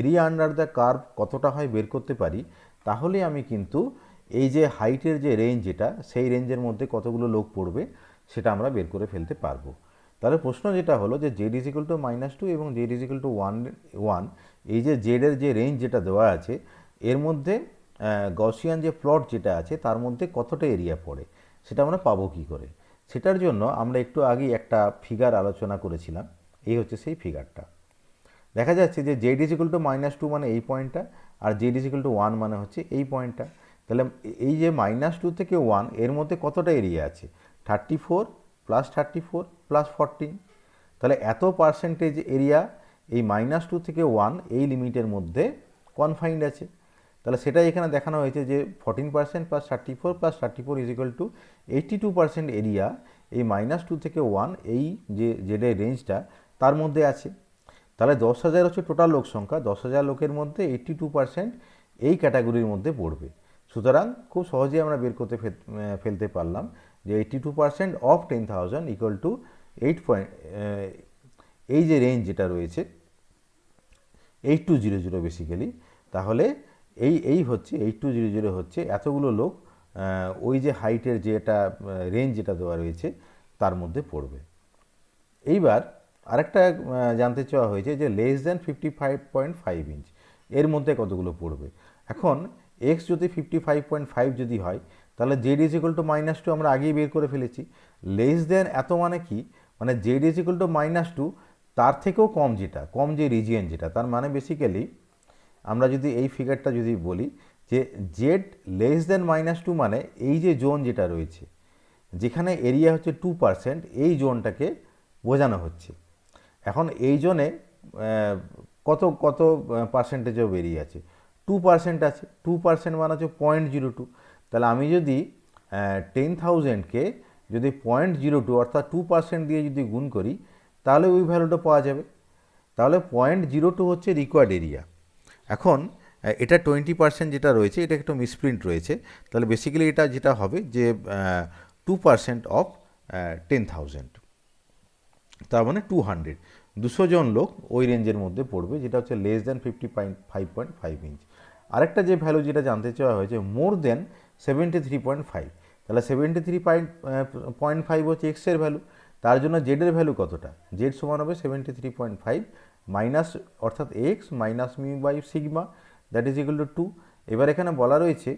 এরিয়া আন্ডার দ্য কার্ভ কতটা হয় বের করতে পারি, তাহলে আমি কিন্তু এই যে হাইটের যে রেঞ্জ যেটা, সেই রেঞ্জের মধ্যে কতগুলো লোক পড়বে সেটা আমরা বের করে ফেলতে পারবো। তাহলে প্রশ্ন যেটা হলো যে জেড ইজ ইকুয়াল টু -2 এবং জেড ইজ ইকুয়াল টু 1, এই যে জেডের যে রেঞ্জ যেটা দেওয়া আছে, এর মধ্যে গসিয়ান যে প্লট যেটা আছে তার মধ্যে কতটা এরিয়া পড়ে সেটা আমরা পাবো কী করে? সেটার জন্য আমরা একটু আগেই একটা ফিগার আলোচনা করেছিলাম। এই হচ্ছে সেই ফিগারটা। দেখা যাচ্ছে যে জেড ইজ ইকুয়াল টু -2 মানে এই পয়েন্টটা, আর জেড ইজ ইকুয়াল টু 1 মানে হচ্ছে এই পয়েন্টটা। তাহলে এই যে -2 থেকে 1 এর মধ্যে কতটা এরিয়া আছে? 34 প্লাস 34 প্লাস 14। তাহলে এত পার্সেন্টেজ এরিয়া এই -2 থেকে 1 এই লিমিটের মধ্যে কনফাইন্ড আছে। তাহলে সেটাই এখানে দেখানো হয়েছে যে 14% plus 34 plus 34 is equal two 82% area এই -2 থেকে 1 এই যে জেডের রেঞ্জটা তার মধ্যে আছে। তাহলে 10,000 হচ্ছে টোটাল লোক সংখ্যা, 10,000 লোকের মধ্যে 82% এই ক্যাটাগরির মধ্যে পড়বে। সুতরাং খুব সহজেই আমরা বের করতে ফেলতে পারলাম যে 82% অফ 10,000 ইকুয়াল টু 8 এই যে রেঞ্জ যেটা রয়েছে 8200 বেসিক্যালি। তাহলে এই হচ্ছে 8200 হচ্ছে এতগুলো লোক ওই যে হাইটের যেটা রেঞ্জ যেটা দেওয়া রয়েছে তার মধ্যে পড়বে। এইবার আরেকটা জানতে চাওয়া হয়েছে যে লেস দ্যান 55.5 ইঞ্চ এর মধ্যে কতগুলো পড়বে। এখন এক্স যদি 55.5 যদি হয় তাহলে জেড ইজ ইকুয়াল টু -2 আমরা আগেই বের করে ফেলেছি। লেস দ্যান এত মানে কি, মানে জেড ইজ ইকুয়াল টু -2 তার থেকেও কম, যেটা কম যে রিজিয়ন যেটা, তার মানে বেসিক্যালি আমরা যদি এই ফিগারটা যদি বলি যে জেড লেস দ্যান -2 মানে এই যে জোন যেটা রয়েছে যেখানে এরিয়া হচ্ছে 2%, এই জোনটাকে বোঝানো হচ্ছে। এখন এই জোনে কত কত পার্সেন্টেজ অফ এরিয়া আছে? 2% আছে। 2% মানে হচ্ছে 0.02। তাহলে আমি যদি 10,000কে যদি 0.02 অর্থাৎ 2% দিয়ে যদি গুণ করি তাহলে ওই ভ্যালুটা পাওয়া যাবে। তাহলে 0.02 হচ্ছে রিকোয়ার্ড এরিয়া। এখন এটা 20% যেটা রয়েছে এটা একটু মিসপ্রিন্ট রয়েছে। তাহলে বেসিক্যালি এটা যেটা হবে যে 2% অফ 10,000, তার মানে 200 জন লোক ওই রেঞ্জের মধ্যে পড়বে, যেটা হচ্ছে লেস দ্যান 55.5 ইঞ্চ। আরেকটা যে ভ্যালু যেটা জানতে চাওয়া হয়েছে মোর দেন 73.5। তাহলে 73.5 হচ্ছে এক্সের ভ্যালু, তার জন্য জেডের ভ্যালু কতটা? জেড সমান হবে 73.5 মাইনাস অর্থাৎ X minus mu by sigma, that is equal to 2। এবার এখানে বলা রয়েছে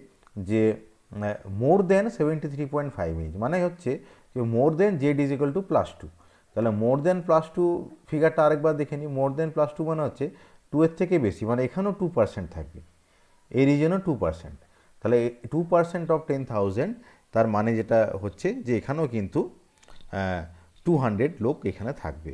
যে মোর দেন 73.5 ইঞ্চ মানে হচ্ছে যে মোর দেন জেড ইজ ইকুয়াল টু +2। তাহলে মোর দেন +2 ফিগারটা আরেকবার দেখে নিই। মোর দেন +2 মানে হচ্ছে 2 এর থেকে বেশি, মানে এখানেও 2% থাকবে, এই রিজনও 2%। তাহলে 2% অফ 10,000 তার মানে যেটা হচ্ছে যে এখানেও কিন্তু 200 লোক এখানে থাকবে।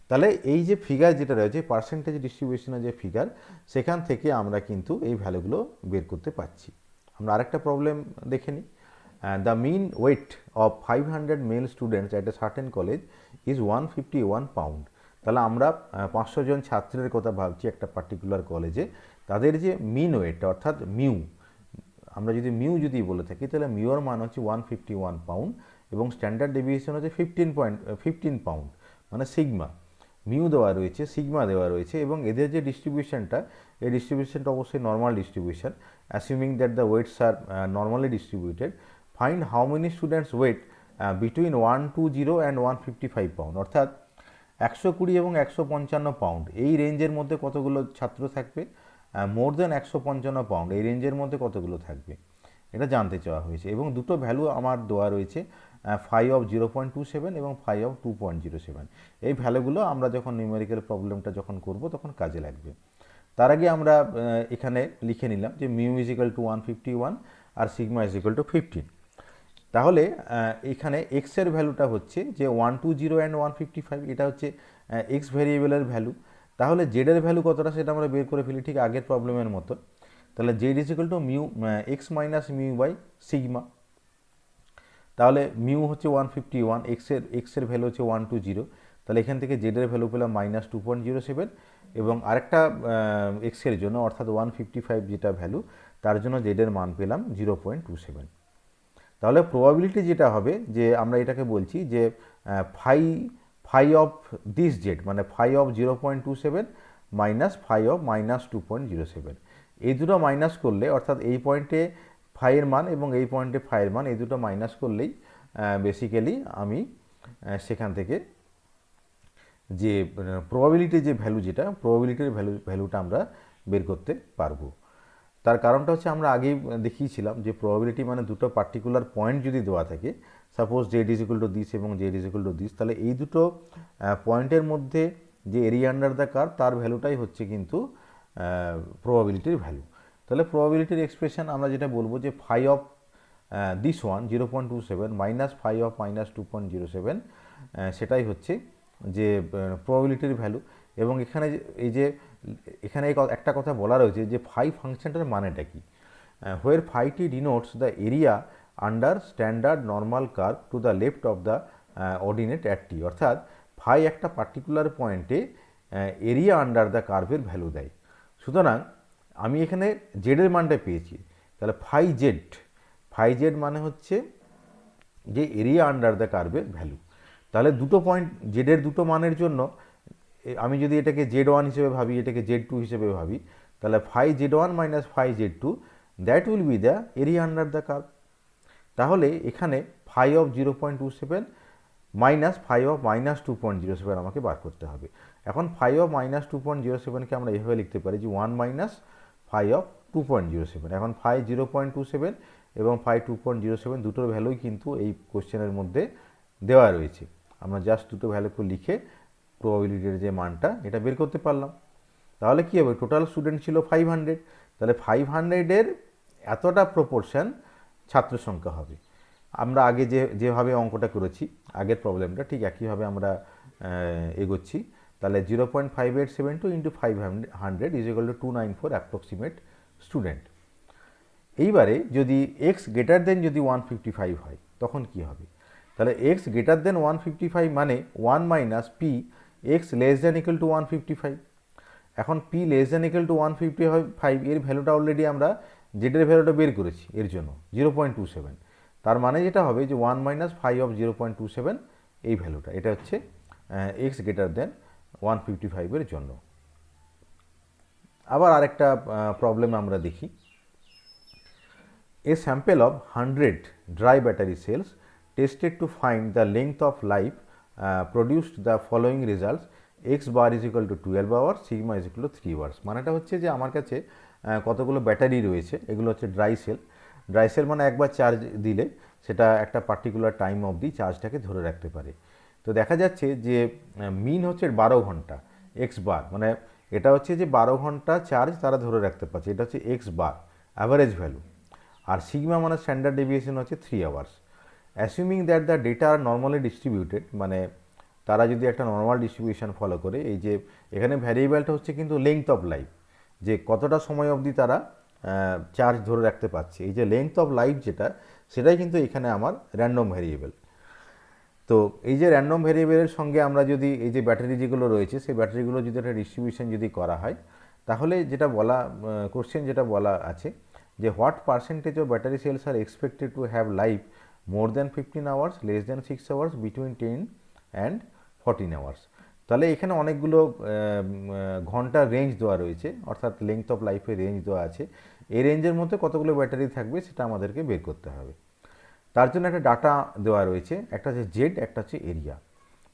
তাহলে এই যে ফিগার যেটা রয়েছে পার্সেন্টেজ ডিস্ট্রিবিউশনের যে ফিগার, সেখান থেকে আমরা কিন্তু এই ভ্যালুগুলো বের করতে পারছি। আমরা আরেকটা প্রবলেম দেখে নিই। The mean weight of 500 male students at a certain college is 151 pound. তাহলে আমরা 500 জন ছাত্রের কথা ভাবছি একটা পার্টিকুলার কলেজে, তাদের যে মিন ওয়েট অর্থাৎ মিউ, আমরা যদি মিউ যদি বলে থাকি তাহলে মিউর মান হচ্ছে 151 পাউন্ড এবং স্ট্যান্ডার্ড ডেভিয়েশন হচ্ছে 15 পাউন্ড, মানে সিগমা। মিউ দেওয়া রয়েছে, সিগমা দেওয়া রয়েছে এবং এদের যে ডিস্ট্রিবিউশনটা, এই ডিস্ট্রিবিউশনটা অবশ্যই নর্মাল ডিস্ট্রিবিউশন। Assuming that the weights are normally distributed, find how many students weigh between 120 and 155 pound, অর্থাৎ 120 এবং 155 পাউন্ড এই রেঞ্জের মধ্যে কতগুলো ছাত্র থাকবে। মোর দেন 155 পাউন্ড এই রেঞ্জের মধ্যে কতগুলো থাকবে, এটা জানতে চাওয়া হয়েছে। এবং দুটো ভ্যালু আমার দেওয়া রয়েছে, 5 অফ 0.27 এবং 5 অফ 2.07। এই ভ্যালুগুলো আমরা যখন নিউমেরিক্যাল প্রবলেমটা যখন করব তখন কাজে লাগবে। তার আগে আমরা এখানে লিখে নিলাম যে মিউ ইজ ইকুয়াল টু 151 আর সিগমা ইজ ইকুয়াল টু 15। তাহলে এখানে এক্সের ভ্যালুটা হচ্ছে যে 120 অ্যান্ড 155, এটা হচ্ছে এক্স ভ্যারিয়েবলের ভ্যালু। তাহলে জেডের ভ্যালু কতটা সেটা আমরা বের করে ফেলি ঠিক আগের প্রবলেমের মতো। তাহলে Z is equal to mu X minus mu by sigma. তাহলে মিউ হচ্ছে 151, এক্সের ভ্যালু হচ্ছে 120। তাহলে এখান থেকে জেডের ভ্যালু পেলাম -2.07 এবং আরেকটা এক্সের জন্য অর্থাৎ 155 যেটা ভ্যালু তার জন্য জেডের মান পেলাম 0.27। তাহলে প্রবাবিলিটি যেটা হবে যে আমরা এটাকে বলছি যে ফাই অফ দিস জেড মানে phi of 0.27 minus phi of -2.07, এই দুটো মাইনাস করলে অর্থাৎ এই পয়েন্টে ফাইয়ের মান এবং এই পয়েন্টে ফাইয়ের মান এই দুটো মাইনাস করলেই বেসিক্যালি আমি সেখান থেকে যে প্রবাবিলিটির যে ভ্যালু যেটা প্রবাবিলিটির ভ্যালুটা আমরা বের করতে পারবো। তার কারণটা হচ্ছে আমরা আগেই দেখিয়েছিলাম যে প্রবাবিলিটি মানে দুটো পার্টিকুলার পয়েন্ট যদি দেওয়া থাকে, suppose Z is equal to this এবং Z is equal to this, তাহলে এই দুটো পয়েন্টের মধ্যে যে এরিয়া আন্ডার দ্য কার্ভ তার ভ্যালুটাই হচ্ছে কিন্তু প্রবাবিলিটির ভ্যালু। তাহলে প্রবাবিলিটির এক্সপ্রেশন আমরা যেটা বলবো যে phi of this one 0.27 minus phi of minus 2.07, সেটাই হচ্ছে যে প্রবাবিলিটির ভ্যালু। এবং এখানে এখানে একটা কথা বলা রয়েছে যে ফাই ফাংশনটার মানেটা কি, where phi t denotes the area under standard normal curve to the left of the ordinate at T, অর্থাৎ ফাই একটা পার্টিকুলার পয়েন্টে এরিয়া আন্ডার দ্য কার্ভের ভ্যালু দেয়। সুতরাং আমি এখানে জেডের মানটা পেয়েছি, তাহলে ফাই জেড মানে হচ্ছে যে এরিয়া আন্ডার দ্য কার্ভের ভ্যালু। তাহলে দুটো পয়েন্ট জেডের দুটো মানের জন্য আমি যদি এটাকে Z1 হিসেবে ভাবি, এটাকে Z2 হিসেবে ভাবি, তাহলে phi Z1 minus phi Z2 that will be the area under the curve. তাহলে এখানে phi of 0.27 minus phi of minus 2.07 আমাকে বার করতে হবে। এখন ফাই অফ মাইনাস 2.07কে আমরা এভাবে লিখতে পারি যে 1 মাইনাস ফাই অফ 2.07। এখন ফাই 0.27 এবং ফাই 2.07 দুটোর ভ্যালুই কিন্তু এই কোশ্চেনের মধ্যে দেওয়া রয়েছে। আমরা জাস্ট দুটো ভ্যালুকে লিখে প্রবাবিলিটির যে মানটা এটা বের করতে পারলাম। তাহলে কী হবে, টোটাল স্টুডেন্ট ছিল 500, তাহলে 500-এর এতটা প্রপোর্শন ছাত্র সংখ্যা হবে। আমরা আগে যেভাবে অঙ্কটা করেছি আগের প্রবলেমটা, ঠিক একইভাবে আমরা এগোচ্ছি। তাহলে 0.5872 into 500 is equal two 294 approximate student. এইবারে যদি এক্স গ্রেটার দেন যদি 155 হয় তখন কি হবে, তাহলে এক্স গ্রেটার দেন 155 মানে 1 minus P x less than equal to 155। এখন P less than equal to 155 এর ভ্যালুটা অলরেডি আমরা জেডের ভ্যালুটা বের করেছি এর জন্য 0.27। তার মানে যেটা হবে যে 1 মাইনাস ফাই অফ 0.27 এই ভ্যালুটা, এটা হচ্ছে এক্স গ্রেটার দেন 155-এর জন্য। আবার আরেকটা প্রবলেম আমরা দেখি। A sample of 100 dry battery cells tested to find the length of life produced the following results: x bar is equal to 12 hours, sigma is equal to 3 hours। মানেটা হচ্ছে যে আমার কাছে কতগুলো ব্যাটারি রয়েছে, এগুলো হচ্ছে ড্রাই সেল মানে একবার চার্জ দিলে সেটা একটা পার্টিকুলার টাইম অবধি চার্জটাকে ধরে রাখতে পারে। তো দেখা যাচ্ছে যে মিন হচ্ছে 12 ঘন্টা, এক্স বার মানে এটা হচ্ছে যে 12 ঘন্টা চার্জ তারা ধরে রাখতে পারছে, এটা হচ্ছে এক্স বার অ্যাভারেজ ভ্যালু। আর সিগমা মানে স্ট্যান্ডার্ড ডেভিয়েশন হচ্ছে 3 hours. Assuming that the data are normally distributed, মানে তারা যদি একটা নর্মাল ডিস্ট্রিবিউশন ফলো করে, এই যে এখানে ভ্যারিয়েবলটা হচ্ছে কিন্তু লেংথ অফ লাইফ, যে কতটা সময় অবধি তারা চার্জ ধরে রাখতে পারছে, এই যে লেংথ অফ লাইফ যেটা, সেটাই কিন্তু এখানে আমার র্যান্ডম ভ্যারিয়েবল। তো এই যে র্যান্ডম ভ্যারিয়েবলের সঙ্গে আমরা যদি এই যে ব্যাটারি যেগুলো রয়েছে সেই ব্যাটারিগুলো যদি একটা ডিস্ট্রিবিউশন যদি করা হয়, তাহলে যেটা বলা কোশ্চেন যেটা বলা আছে যে what percentage of battery cells are expected to have life more than 15 hours, less than 6 hours, between 10 and 14 hours. তাহলে এখানে অনেকগুলো ঘন্টার রেঞ্জ দেওয়া রয়েছে, অর্থাৎ লেংথ অফ লাইফের রেঞ্জ দেওয়া আছে। এই রেঞ্জের মধ্যে কতগুলো ব্যাটারি থাকবে সেটা আমাদেরকে বের করতে হবে। তার জন্য একটা ডাটা দেওয়া রয়েছে, একটা হচ্ছে জেড, একটা হচ্ছে এরিয়া।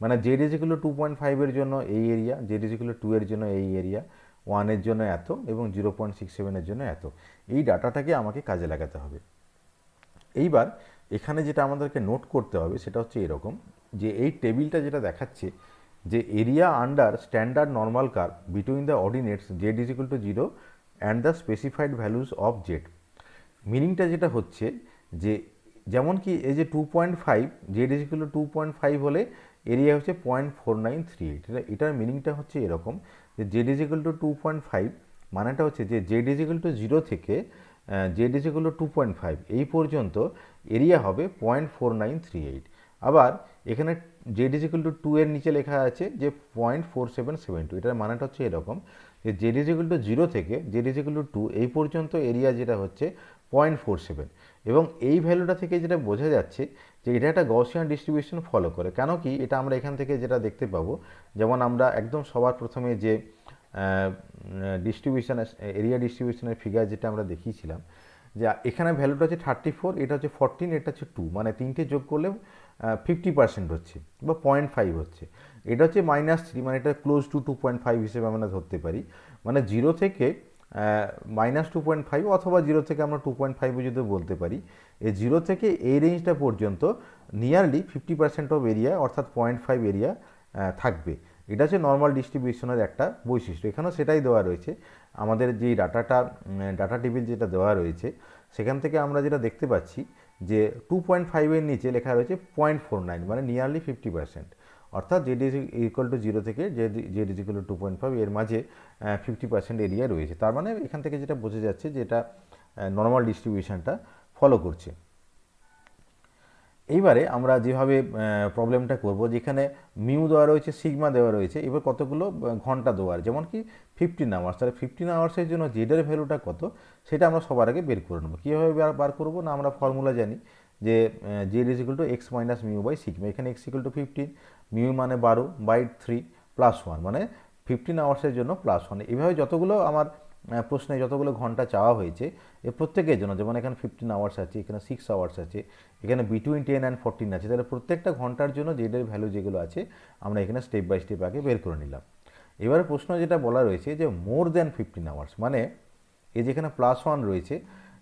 মানে জেড ইজ ইকুয়াল টু 2.5-এর জন্য এই area, Z is equal to 2-এর জন্য এই এরিয়া, 1-এর জন্য এত এবং 0.67-এর জন্য এত। এই ডাটাটাকে আমাকে কাজে লাগাতে হবে। এইবার এখানে যেটা আমাদেরকে নোট করতে হবে সেটা হচ্ছে এরকম, যে এই টেবিলটা যেটা দেখাচ্ছে যে area under standard normal curve between the ordinates Z is equal to 0 and the specified values of Z. মিনিংটা যেটা হচ্ছে যে যেমন কি এই যে 2.5, জেড ইজ ইকুয়াল টু 2.5 হলে এরিয়া হচ্ছে 0.4938। এটার মিনিংটা হচ্ছে এরকম যে জেড ইজ ইকুয়াল টু 2.5 মানেটা হচ্ছে যে জেড ইজ ইকুয়াল টু 0 থেকে জেড ইজ ইকুয়াল টু 2.5 এই পর্যন্ত এরিয়া হবে 0.4938। আবার এখানে জেড ইজ ইকুয়াল টু 2-এর নিচে লেখা আছে যে 0.4772। এটার মানেটা হচ্ছে এরকম যে জেড ইজ ইকুয়াল টু 0 থেকে জেড ইজ ইকুয়াল টু 2 এই পর্যন্ত এরিয়া যেটা হচ্ছে 0.47। এবং এই ভ্যালুটা থেকে যেটা বোঝা যাচ্ছে যে এটা একটা গaussian ডিস্ট্রিবিউশন ফলো করে। কেন কি, এটা আমরা এখান থেকে যেটা দেখতে পাবো, যেমন আমরা একদম সবার প্রথমে যে ডিস্ট্রিবিউশন এরিয়া ডিস্ট্রিবিউশনের ফিগার যেটা আমরা দেখিয়েছিলাম, যে এখানে ভ্যালুটা হচ্ছে 34, এটা হচ্ছে 14, এটা হচ্ছে 2, মানে তিনটে যোগ করলে 50% হচ্ছে বা 0.5 হচ্ছে। এটা হচ্ছে -3, মানে এটা ক্লোজ টু 2.5 হিসেবে আমরা ধরতে পারি। মানে 0 থেকে -2.5 অথবা 0 থেকে আমরা 2.5 যদি বলতে পারি, এই 0 থেকে এই রেঞ্জটা পর্যন্ত নিয়ারলি 50% অফ এরিয়া অর্থাৎ 0.5 এরিয়া থাকবে। এটা হচ্ছে নর্মাল ডিস্ট্রিবিউশনের একটা বৈশিষ্ট্য। এখানেও সেটাই দেওয়া রয়েছে, আমাদের যেই ডাটা টেবিল যেটা দেওয়া রয়েছে সেখান থেকে আমরা যেটা দেখতে পাচ্ছি যে 2.5-এর নিচে লেখা রয়েছে 0.49, মানে নিয়ারলি 50%। অর্থাৎ জেড ইজ ইকুয়াল টু 0 থেকে জেড ইজ ইকুয়াল টু 2.5 এর মাঝে 50% এরিয়া রয়েছে। তার মানে এখান থেকে যেটা বোঝা যাচ্ছে যে এটা নর্মাল ডিস্ট্রিবিউশনটা ফলো করছে। এইবারে আমরা যেভাবে প্রবলেমটা করব, যেখানে মিউ দেওয়া রয়েছে, সিগমা দেওয়া রয়েছে, এবার কতগুলো ঘন্টা দেওয়ার, যেমন কি 15 আওয়ার্স, তাহলে 15 আওয়ার্সের জন্য জেডের ভ্যালুটা কত সেটা আমরা সবার আগে বের করে নেব। কীভাবে বার করবো না, আমরা ফর্মুলা জানি যে Z is equal to x minus mu by sigma. এখানে এক্স ইকুয়াল টু 15, মিউ মানে 12/3 +1, মানে 15 আওয়ার্সের জন্য +1। এইভাবে যতগুলো আমার প্রশ্নে যতগুলো ঘন্টা চাওয়া হয়েছে এর প্রত্যেকের জন্য, যেমন এখানে 15 আওয়ার্স আছে, এখানে 6 আওয়ার্স আছে, এখানে বিটুইন 10 অ্যান্ড 14 আছে, তাহলে প্রত্যেকটা ঘন্টার জন্য জেডের ভ্যালু যেগুলো আছে আমরা এখানে স্টেপ বাই স্টেপ আগে বের করে নিলাম। এবারে প্রশ্ন যেটা বলা রয়েছে যে মোর দ্যান 15 আওয়ার্স, মানে এই যেখানে +1 রয়েছে,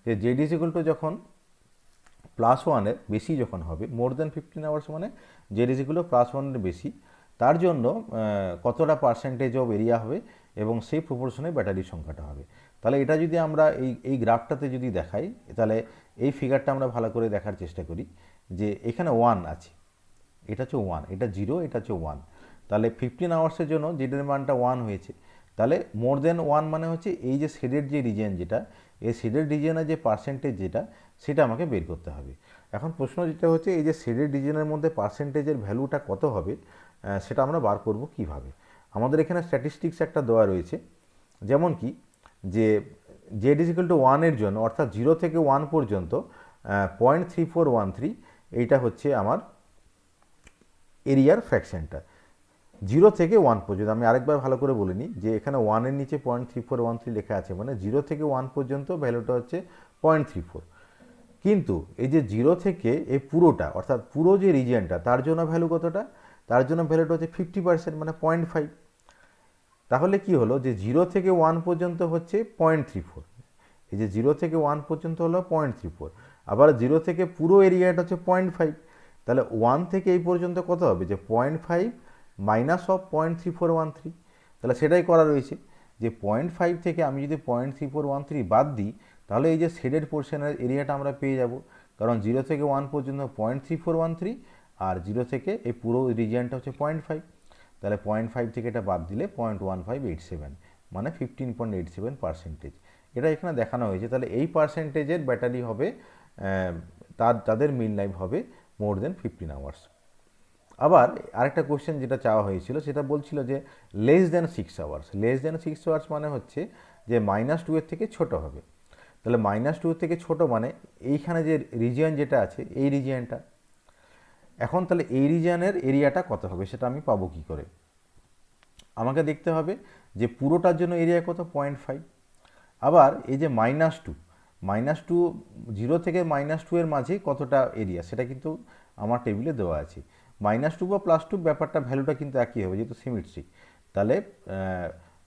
যে জেড ইজ ইকুয়াল টু যখন +1-এর বেশি যখন হবে, মোর দ্যান 15 আওয়ার্স মানে জেড ইজ ইকুয়াল টু +1-এর বেশি, তার জন্য কতটা পার্সেন্টেজ অফ এরিয়া হবে এবং সেই প্রপোর্শনে ব্যাটারির সংখ্যাটা হবে। তাহলে এটা যদি আমরা এই গ্রাফটাতে যদি দেখাই, তাহলে এই ফিগারটা আমরা ভালো করে দেখার চেষ্টা করি যে এখানে 1 আছে, এটা হচ্ছে 1, এটা 0, এটা হচ্ছে 1। তাহলে 15 আওয়ার্সের জন্য জেডের মানটা 1 হয়েছে। তাহলে মোর দেন 1 মানে হচ্ছে এই যে শেডেড যে রিজিয়ন, যেটা এই শেডেড রিজিয়নের যে পার্সেন্টেজ যেটা, সেটা আমাকে বের করতে হবে। এখন প্রশ্ন যেটা হচ্ছে এই যে শেডেড রিজিয়নের মধ্যে পার্সেন্টেজের ভ্যালুটা কত হবে, সেটা আমরা বার করব কিভাবে। আমাদের এখানে স্ট্যাটিস্টিক্স একটা দেওয়া রয়েছে, যেমন কি যে জেড ইজ ইকুয়াল টু 1-এর জন্য, অর্থাৎ 0 থেকে 1 পর্যন্ত 0.3413, এইটা হচ্ছে আমার এরিয়ার ফ্র্যাকশনটা। 0 থেকে 1 পর্যন্ত, আমি আরেকবার ভালো করে বলে নিই যে এখানে 1-এর নিচে 0.3413 লেখা আছে, মানে 0 থেকে 1 পর্যন্ত ভ্যালুটা হচ্ছে 0.34। কিন্তু এই যে 0 থেকে এই পুরোটা, অর্থাৎ পুরো যে রিজিয়নটা, তার জন্য ভ্যালু কতটা, তার জন্য ভ্যালুটা হচ্ছে 50%, মানে 0.5। তাহলে কি হলো যে 0 থেকে 1 পর্যন্ত হচ্ছে 0.34, এই যে 0 থেকে 1 পর্যন্ত হলো 0.34, আবার 0 থেকে পুরো এরিয়াটা হচ্ছে 0.5। তাহলে 1 থেকে এই পর্যন্ত কত হবে, যে 0.5 মাইনাস অফ 0.3413। তাহলে সেটাই করা রয়েছে যে 0.5 থেকে আমি যদি 0.3413 বাদ দিই, তাহলে এই যে শেডেড পোর্শনের এরিয়াটা আমরা পেয়ে যাব, কারণ 0 থেকে 1 পর্যন্ত 0.3413 আর 0 থেকে এই পুরো রিজিয়নটা হচ্ছে 0.5। তাহলে 0.5 থেকে এটা বাদ দিলে 0.1587, মানে 15.87%। এটা এখানে দেখানো হয়েছে। তাহলে এই পার্সেন্টেজের ব্যাটারি হবে, তাদের মিন লাইফ হবে মোর দেন 15 আওয়ার্স। আবার আরেকটা কোশ্চেন যেটা চাওয়া হয়েছিল, সেটা বলছিল যে less than 6 hours. Less than 6 hours মানে হচ্ছে যে -2-এর থেকে ছোট হবে। তাহলে -2-এর থেকে ছোট মানে এইখানে যে রিজিয়ন যেটা আছে, এই রিজিয়নটা, এখন তাহলে এই রিজিয়নের এরিয়াটা কত হবে সেটা আমি পাবো কি করে। আমাকে দেখতে হবে যে পুরোটার জন্য এরিয়া কত, 0.5। আবার এই যে -2, 0 থেকে -2 এর মাঝে কতটা এরিয়া, সেটা কিন্তু আমার টেবিলে দেওয়া আছে। -2 বা +2 ব্যাপারটা ভ্যালুটা কিন্তু একই হবে, যেহেতু সিমেট্রিক। তাহলে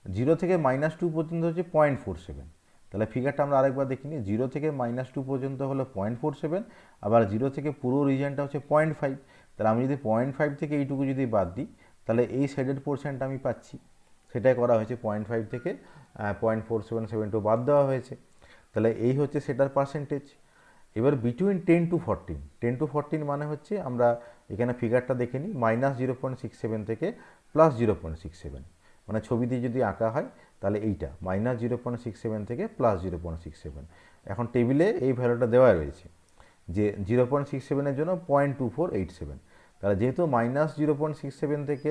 0 থেকে -2 পর্যন্ত হচ্ছে 0.47। তাহলে ফিগারটা আমরা আরেকবার দেখিনি, 0 থেকে -2 পর্যন্ত হলো 0.47, আবার 0 থেকে পুরো রিজিয়নটা হচ্ছে 0.5। তাহলে আমি যদি 0.5 থেকে এইটুকু যদি বাদ দিই, তাহলে এই শেডেড পোর্শনটা আমি পাচ্ছি। সেটাই করা হয়েছে, 0.5 থেকে 0.4772 বাদ দেওয়া হয়েছে। তাহলে এই হচ্ছে সেটার পার্সেন্টেজ। এবার বিটুইন 10 to 14, 10 to 14 মানে হচ্ছে, আমরা এখানে ফিগারটা দেখে নিই, -0.67 থেকে +0.67, মানে ছবি দিয়ে যদি আঁকা হয় তাহলে এইটা -0.67 থেকে +0.67। এখন টেবিলে এই ভ্যালুটা দেওয়া রয়েছে যে 0.67-এর জন্য 0.2487। তাহলে যেহেতু -0.67 থেকে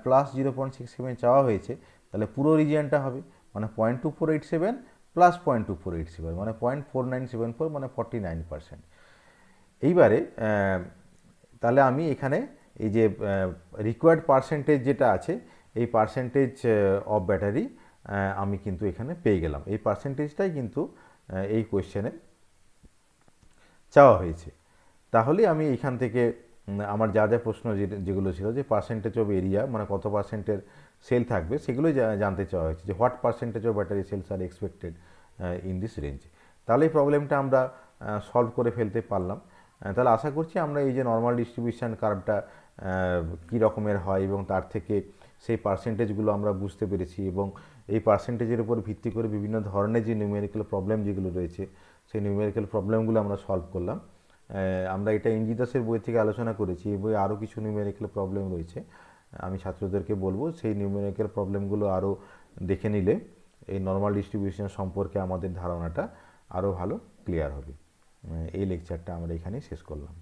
+0.67 চাওয়া হয়েছে, তাহলে পুরো রিজিয়নটা হবে মানে 0.2487 প্লাস 0.2487, মানে 0.4974, মানে 49%। এইবারে তাহলে আমি এখানে এই যে রিকোয়ার্ড পার্সেন্টেজ যেটা আছে, এই পার্সেন্টেজ অফ ব্যাটারি আমি কিন্তু এখানে পেয়ে গেলাম। এই পার্সেন্টেজটাই কিন্তু এই কোয়েশ্চেনে চাওয়া হয়েছে। তাহলে আমি এখান থেকে আমার যা যা প্রশ্ন যেগুলো ছিল, যে পার্সেন্টেজ অফ এরিয়া মানে কত পার্সেন্টের সেল থাকবে, সেগুলোই জানতে চাওয়া হয়েছে, যে what percentage of battery cells are expected in this range. তাহলে এই প্রবলেমটা আমরা সলভ করে ফেলতে পারলাম। তাহলে আশা করছি আমরা এই যে নর্মাল ডিস্ট্রিবিউশন কার্ভটা কী রকমের হয় এবং তার থেকে সেই পার্সেন্টেজগুলো আমরা বুঝতে পেরেছি এবং এই পার্সেন্টেজের উপর ভিত্তি করে বিভিন্ন ধরনের যে নিউমেরিক্যাল প্রবলেম যেগুলো রয়েছে সেই নিউমেরিক্যাল প্রবলেমগুলো আমরা সলভ করলাম। আমরা এটা এনজি দাসের বই থেকে আলোচনা করেছি। এই বইয়ে আরও কিছু নিউমেরিক্যাল প্রবলেম রয়েছে, আমি ছাত্রদেরকে বলবো সেই নিউমেরিক্যাল প্রবলেমগুলো আরও দেখে নিলে এই নর্মাল ডিস্ট্রিবিউশন সম্পর্কে আমাদের ধারণাটা আরও ভালো ক্লিয়ার হবে। এই লেকচারটা আমরা এখানেই শেষ করলাম।